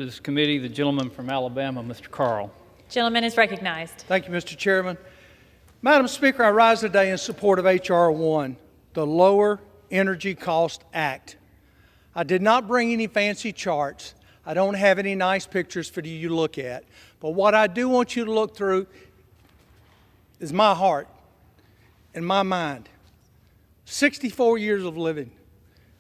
To this committee, the gentleman from Alabama, Mr. Carl. Gentleman is recognized. Thank you, Mr. Chairman. Madam Speaker, I rise today in support of H.R. 1, the Lower Energy Cost Act. I did not bring any fancy charts. I don't have any nice pictures for you to look at. But what I do want you to look through is my heart and my mind. 64 years of living.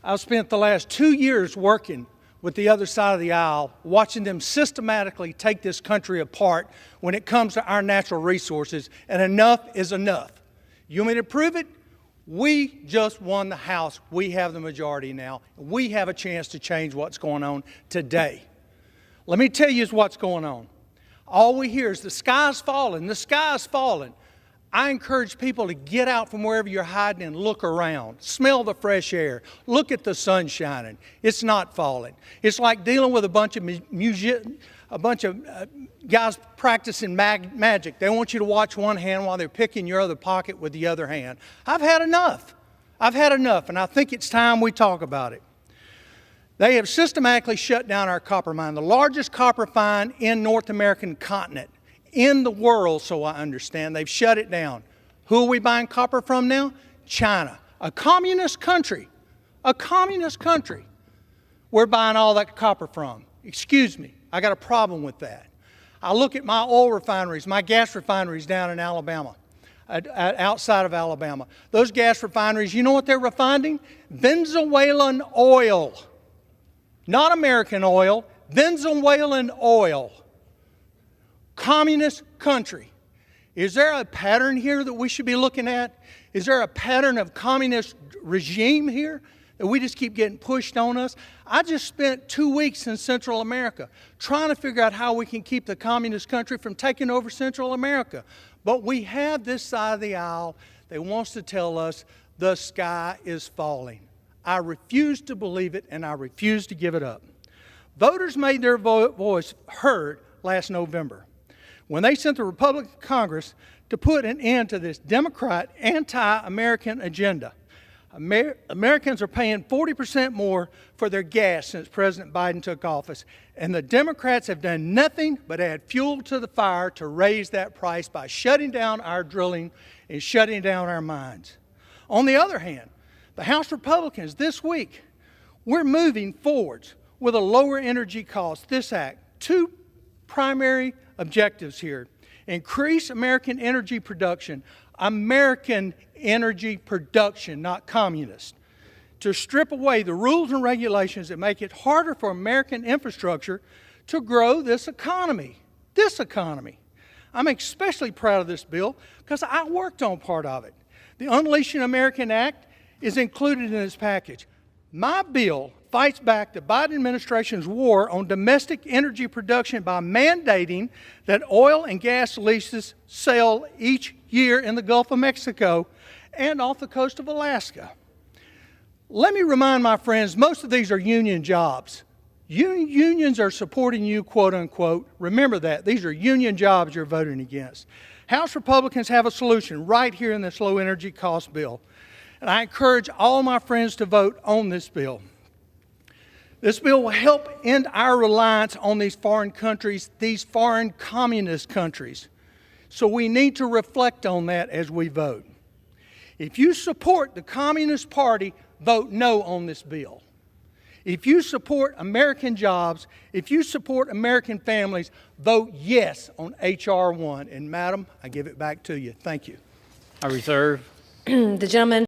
I've spent the last 2 years working with the other side of the aisle, watching them systematically take this country apart when it comes to our natural resources, and enough is enough. You want me to prove it? We just won the House. We have the majority now. We have a chance to change what's going on today. Let me tell you what's going on. All we hear is the sky's falling, the sky's falling. I encourage people to get out from wherever you're hiding and look around. Smell the fresh air. Look at the sun shining. It's not falling. It's like dealing with a bunch of guys practicing magic. They want you to watch one hand while they're picking your other pocket with the other hand. I've had enough. I've had enough, and I think it's time we talk about it. They have systematically shut down our copper mine, the largest copper mine in North American continent. In the world, so I understand. They've shut it down. Who are we buying copper from now? China, a communist country. A communist country. We're buying all that copper from. Excuse me, I got a problem with that. I look at my oil refineries, my gas refineries down in Alabama, outside of Alabama. Those gas refineries, you know what they're refining? Venezuelan oil. Not American oil, Venezuelan oil. Communist country. Is there a pattern here that we should be looking at? Is there a pattern of communist regime here that we just keep getting pushed on us? I just spent 2 weeks in Central America trying to figure out how we can keep the communist country from taking over Central America. But we have this side of the aisle that wants to tell us the sky is falling. I refuse to believe it, and I refuse to give it up. Voters made their voice heard last November when they sent the Republican Congress to put an end to this Democrat anti-American agenda. Americans are paying 40% more for their gas since President Biden took office, and the Democrats have done nothing but add fuel to the fire to raise that price by shutting down our drilling and shutting down our mines. On the other hand, the House Republicans this week, we're moving forwards with a lower energy cost. This act, two primary objectives here. Increase American energy production. American energy production, not communist. To strip away the rules and regulations that make it harder for American infrastructure to grow this economy. This economy. I'm especially proud of this bill because I worked on part of it. The Unleashing American Act is included in this package. My bill fights back the Biden administration's war on domestic energy production by mandating that oil and gas leases sail each year in the Gulf of Mexico and off the coast of Alaska. Let me remind my friends, most of these are union jobs. Unions are supporting you, quote unquote. Remember that. These are union jobs you're voting against. House Republicans have a solution right here in this low energy cost bill. And I encourage all my friends to vote on this bill. This bill will help end our reliance on these foreign countries, these foreign communist countries. So we need to reflect on that as we vote. If you support the Communist Party, vote no on this bill. If you support American jobs, if you support American families, vote yes on H.R. 1. And Madam, I give it back to you. Thank you. I reserve. The gentleman